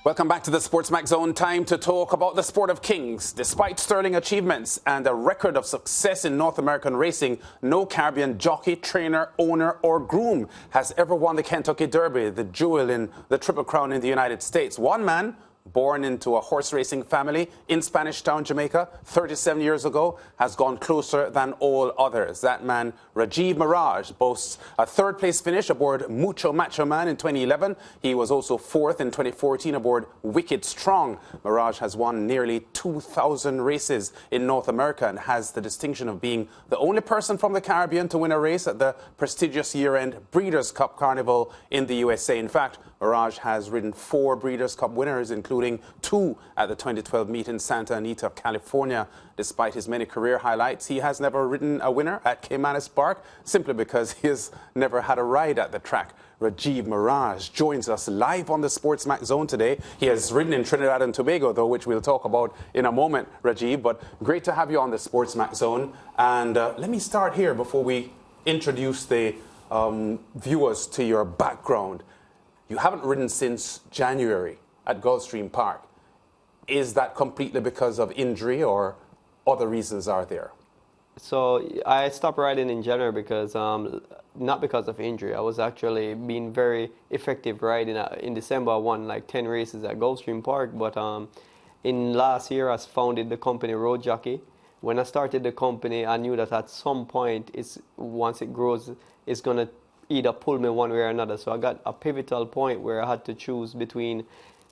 Welcome back to the SportsMax Zone. Time to talk about the sport of kings. Despite sterling achievements and a record of success in North American racing, no Caribbean jockey, trainer, owner or groom has ever won the Kentucky Derby, the jewel in the Triple Crown in the United States. One man, born into a horse racing family in Spanish Town, Jamaica, 37 years ago, has gone closer than all others. That man, Raj Maragh, boasts a third-place finish aboard Mucho Macho Man in 2011. He was also fourth in 2014 aboard Wicked Strong. Maragh has won nearly 2,000 races in North America and has the distinction of being the only person from the Caribbean to win a race at the prestigious year-end Breeders' Cup Carnival in the USA. In fact, Maragh has ridden 4 Breeders' Cup winners, including 2 at the 2012 meet in Santa Anita, California. Despite his many career highlights, he has never ridden a winner at Caymanas Park, simply because he has never had a ride at the track. Rajiv Maragh joins us live on the SportsMax Zone today. He has ridden in Trinidad and Tobago, though, which we'll talk about in a moment, Rajiv. But great to have you on the SportsMax Zone. And let me start here before we introduce the viewers to your background. You haven't ridden since January at Gulfstream Park. Is that completely because of injury or other reasons are there? So I stopped riding in January because, not because of injury. I was actually being very effective riding. In December, I won like 10 races at Gulfstream Park. But in last year, I founded the company Road Jockey. When I started the company, I knew that at some point, once it grows, it's going to either pull me one way or another. So I got a pivotal point where I had to choose between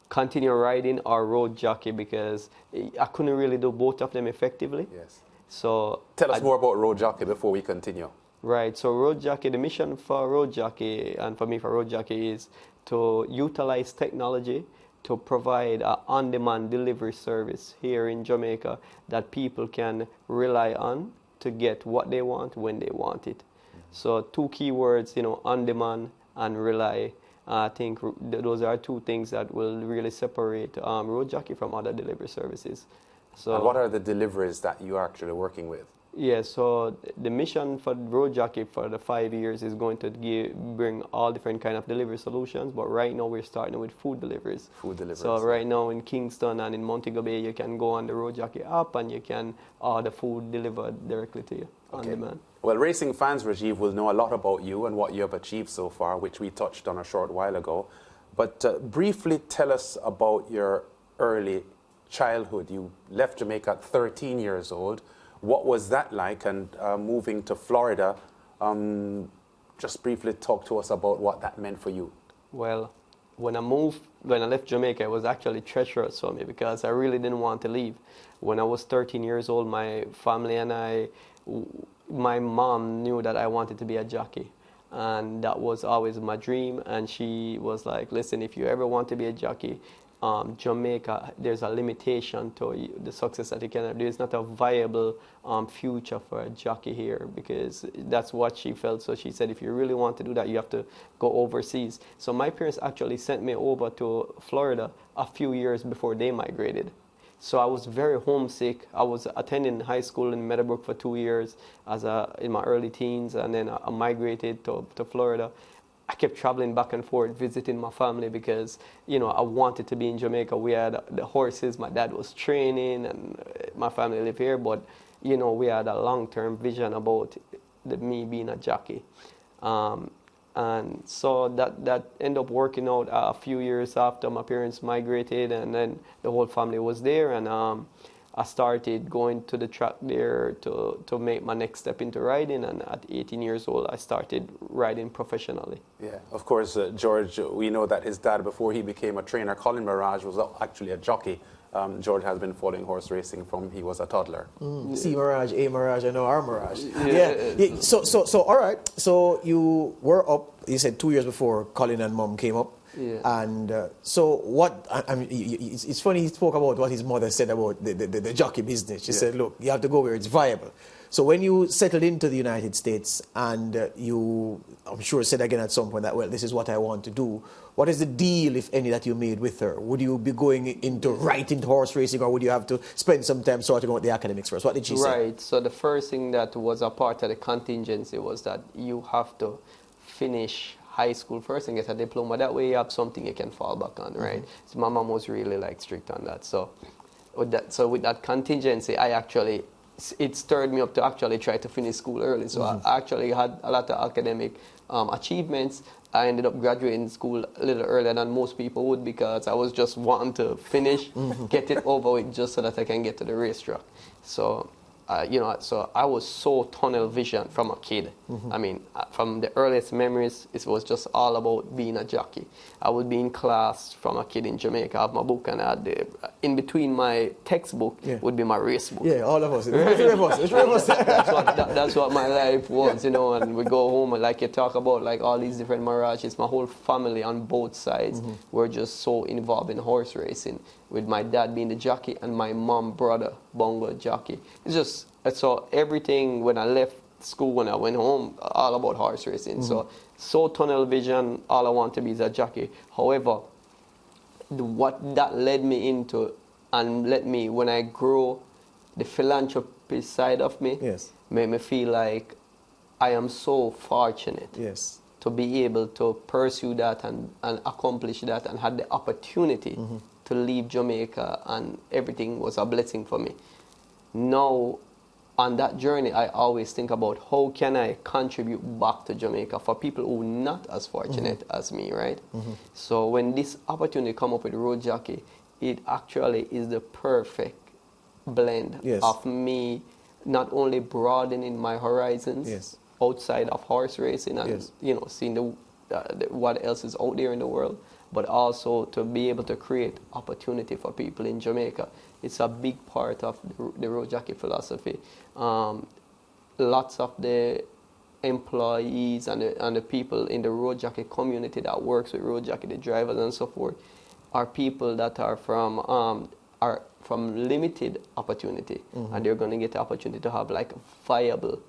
continue riding or road jockey, because I couldn't really do both of them effectively. Yes. So tell us more about road jockey before we continue. Right. So road jockey, the mission for road jockey and for me for road jockey is to utilize technology to provide an on-demand delivery service here in Jamaica that people can rely on to get what they want when they want it. So 2 keywords, on demand and rely. I think those are 2 things that will really separate road jockey from other delivery services. So, and what are the deliveries that you are actually working with? Yeah, so the mission for road jockey for the 5 years is going to bring all different kind of delivery solutions. But right now we're starting with food deliveries. Food deliveries. So right now in Kingston and in Montego Bay, you can go on the road jockey app and you can order food delivered directly to you on demand. Well, racing fans, Rajiv, will know a lot about you and what you have achieved so far, which we touched on a short while ago. But briefly tell us about your early childhood. You left Jamaica at 13 years old. What was that like? And moving to Florida, just briefly talk to us about what that meant for you. Well, when I left Jamaica, it was actually treacherous for me because I really didn't want to leave. When I was 13 years old, my family and my mom knew that I wanted to be a jockey. And that was always my dream. And she was like, listen, if you ever want to be a jockey, Jamaica, there's a limitation to the success that you can have. There's not a viable future for a jockey here, because that's what she felt. So she said, if you really want to do that, you have to go overseas. So my parents actually sent me over to Florida a few years before they migrated. So I was very homesick. I was attending high school in Meadowbrook for 2 years in my early teens, and then I migrated to Florida. I kept traveling back and forth, visiting my family because, I wanted to be in Jamaica. We had the horses, my dad was training, and my family lived here. But, we had a long-term vision about me being a jockey. And so that ended up working out a few years after my parents migrated, and then the whole family was there. And I started going to the track there to make my next step into riding, and at 18 years old, I started riding professionally. Yeah, of course, George, we know that his dad, before he became a trainer, Collin Maragh, was actually a jockey. George has been following horse racing from he was a toddler. C Maragh, A Maragh, I know R Maragh. Yeah. So all right. So you were up, you said 2 years before Collin and Mom came up. Yeah. And so what, it's funny he spoke about what his mother said about the jockey business. She said, look, you have to go where it's viable. So when you settled into the United States and you, I'm sure, said again at some point that, well, this is what I want to do, what is the deal, if any, that you made with her? Would you be going into right into horse racing, or would you have to spend some time sorting out the academics first? What did she say? Right. So the first thing that was a part of the contingency was that you have to finish high school first and get a diploma. That way you have something you can fall back on, right? So my mom was really like strict on that. So with that contingency, it stirred me up to actually try to finish school early. So I actually had a lot of academic achievements. I ended up graduating school a little earlier than most people would because I was just wanting to finish, get it over with just so that I can get to the racetrack. So, so I was so tunnel vision from a kid. I mean, from the earliest memories, it was just all about being a jockey. I would be in class from a kid in Jamaica, I have my book, and in between my textbook would be my race book. Yeah, all of us. The three of us. That's what my life was, and we go home and like you talk about like all these different Maraghs. My whole family on both sides were just so involved in horse racing, with my dad being the jockey and my mom, brother, bongo jockey. It's just, so everything when I left school, when I went home, all about horse racing. So tunnel vision, all I want to be is a jockey. However, what that led me into and let me, when I grow, the philanthropy side of me made me feel like I am so fortunate to be able to pursue that and accomplish that and had the opportunity to leave Jamaica, and everything was a blessing for me. Now, on that journey, I always think about how can I contribute back to Jamaica for people who are not as fortunate as me, right? So when this opportunity come up with Road Jockey, it actually is the perfect blend of me not only broadening my horizons outside of horse racing and seeing what else is out there in the world, but also to be able to create opportunity for people in Jamaica. It's a big part of the Road Jockey philosophy. Lots of the employees and the people in the Road Jockey community that works with Road Jockey, the drivers and so forth, are people that are from limited opportunity, and they're going to get the opportunity to have like a viable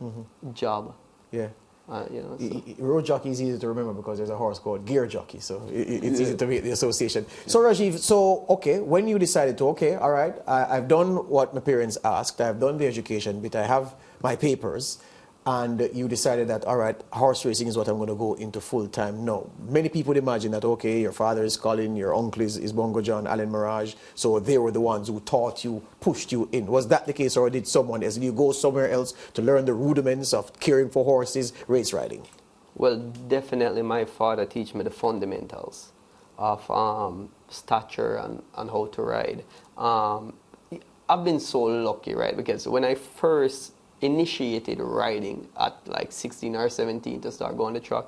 job. Yeah. So. Road jockey is easy to remember because there's a horse called gear jockey, so it's easy to make the association. So Rajiv, when you decided to, all right, I've done what my parents asked, I've done the education bit, I have my papers, and you decided that, all right, horse racing is what I'm going to go into full time now. Many people imagine that, okay, your father is Collin, your uncle is Bongo John, Collin Maragh, so they were the ones who taught you, pushed you in. Was that the case, or did someone else? Did you go somewhere else to learn the rudiments of caring for horses, race riding? Well, definitely my father taught me the fundamentals of stature and how to ride. I've been so lucky, right, because when I first initiated riding at like 16 or 17 to start going the track,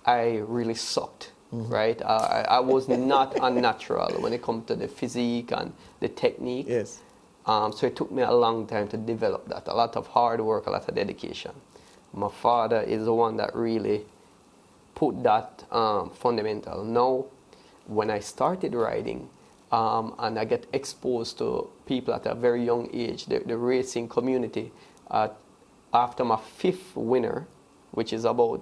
I really sucked, right? I was not unnatural when it comes to the physique and the technique. So it took me a long time to develop that, a lot of hard work, a lot of dedication. My father is the one that really put that fundamental. Now, when I started riding, and I get exposed to people at a very young age, the racing community, after my 5th winner, which is about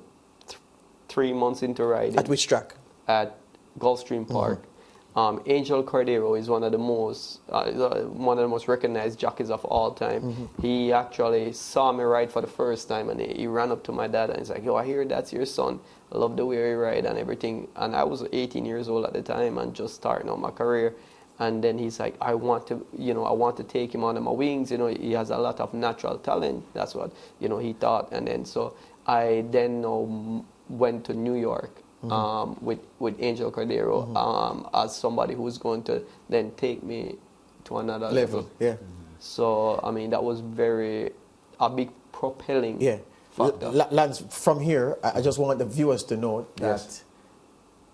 3 months into riding. At which track? At Gulfstream Park. Angel Cordero is one of the most recognized jockeys of all time. He actually saw me ride for the first time, and he ran up to my dad and he's like, "Yo, I hear that's your son. I love the way he ride and everything." And I was 18 years old at the time and just starting out my career. And then he's like, I want to take him under my wings. He has a lot of natural talent. That's what, he thought. And then, so I then went to New York with Angel Cordero as somebody who's going to then take me to another level. Yeah. So, I mean, that was a big propelling factor. Lance, from here, I just want the viewers to know that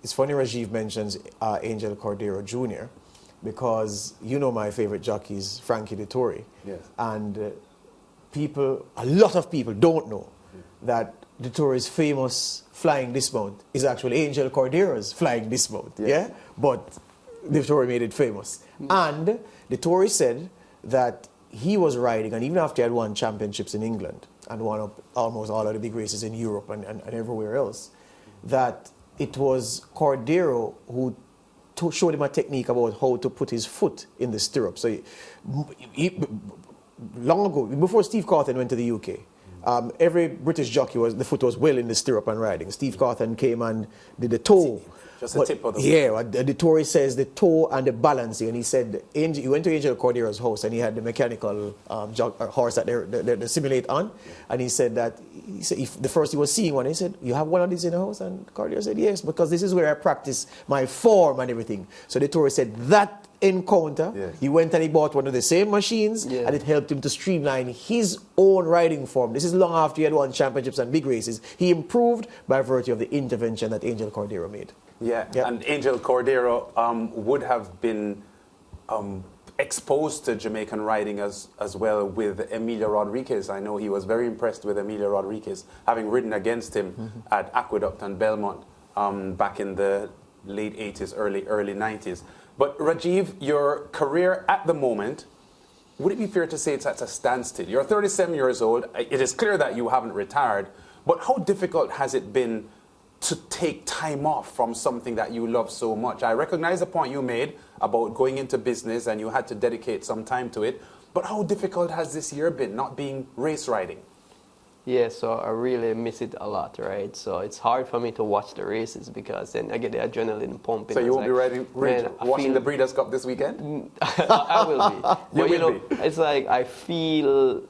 it's funny Rajiv mentions Angel Cordero Jr., because my favorite jockey is Frankie Dettori. And a lot of people don't know that Dettori's famous flying dismount is actually Angel Cordero's flying dismount. But Dettori made it famous. And Dettori said that he was riding, and even after he had won championships in England and won up almost all of the big races in Europe and everywhere else, that it was Cordero who showed him a technique about how to put his foot in the stirrup. So he long ago, before Steve Cawthon went to the UK, every British jockey the foot was well in the stirrup and riding. Steve Cawthon came and did the toe. Just the tip of the foot. Yeah, the Tory says the toe and the balancing, and he said he went to Angel Cordero's house and he had the mechanical horse that they simulate on, and he said that if the first he was seeing one, he said, "You have one of these in the house?" And Cordero said, "Yes, because this is where I practice my form and everything." So the Tory said that encounter, he went and he bought one of the same machines, and it helped him to streamline his own riding form. This is long after he had won championships and big races. He improved by virtue of the intervention that Angel Cordero made. Yeah, and Angel Cordero would have been exposed to Jamaican riding as well with Emilio Rodriguez. I know he was very impressed with Emilio Rodriguez, having ridden against him at Aqueduct and Belmont back in the late 80s, early 90s. But Rajiv, your career at the moment, would it be fair to say it's at a standstill? You're 37 years old. It is clear that you haven't retired, but how difficult has it been to take time off from something that you love so much? I recognize the point you made about going into business and you had to dedicate some time to it, but how difficult has this year been, not being race riding? Yeah, so I really miss it a lot, right? So it's hard for me to watch the races because then I get the adrenaline pumping. So you won't be watching the Breeders' Cup this weekend? I will be. But you will be. It's like I feel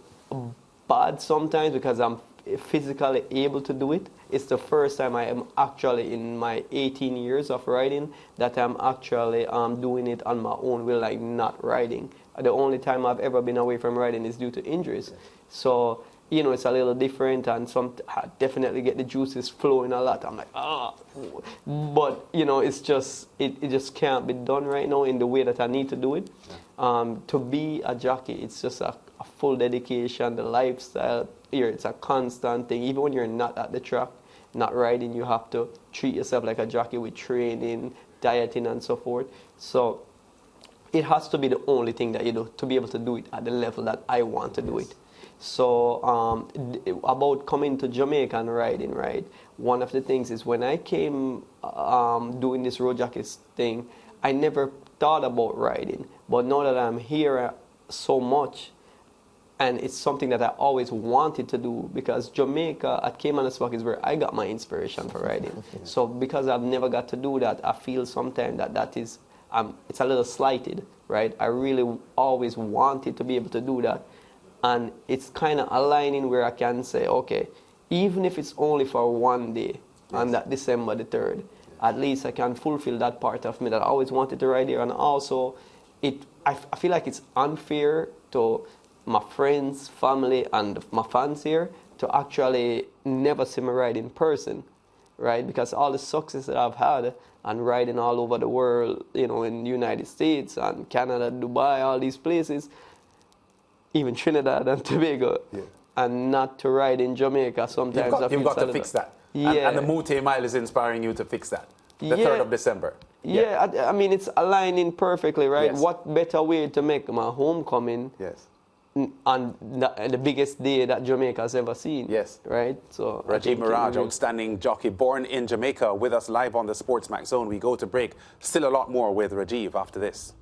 bad sometimes because I'm physically able to do it. It's the first time I am actually in my 18 years of riding that I'm actually doing it on my own will, like not riding. The only time I've ever been away from riding is due to injuries. So, you know, it's a little different, and I definitely get the juices flowing a lot. I'm like, but you know, it's just it just can't be done right now in the way that I need to do it. To be a jockey, it's just a full dedication. The lifestyle here, it's a constant thing. Even when you're not at the track, not riding, you have to treat yourself like a jockey with training, dieting, and so forth. So it has to be the only thing that you do to be able to do it at the level that I want to do it. So about coming to Jamaican riding, right? One of the things is when I came doing this road jockey thing, I never thought about riding. But now that I'm here so much, and it's something that I always wanted to do because Jamaica at Caymanas is where I got my inspiration for riding. So because I've never got to do that, I feel sometimes that is, it's a little slighted, right? I really always wanted to be able to do that. And it's kind of aligning where I can say, okay, even if it's only for one day, on that December the 3rd, at least I can fulfill that part of me that I always wanted to ride here. And also, I feel like it's unfair to my friends, family, and my fans here to actually never see me ride in person, right? Because all the success that I've had and riding all over the world, you know, in the United States and Canada, Dubai, all these places, even Trinidad and Tobago, and not to ride in Jamaica sometimes. You've got to fix that. Yeah. And the Mute Mile is inspiring you to fix that. The 3rd of December. Yeah, I mean, it's aligning perfectly, right? Yes. What better way to make my homecoming on the biggest day that Jamaica's ever seen? Yes. Right? So Raj Maragh, outstanding jockey, born in Jamaica, with us live on the SportsMax Zone. We go to break. Still a lot more with Rajiv after this.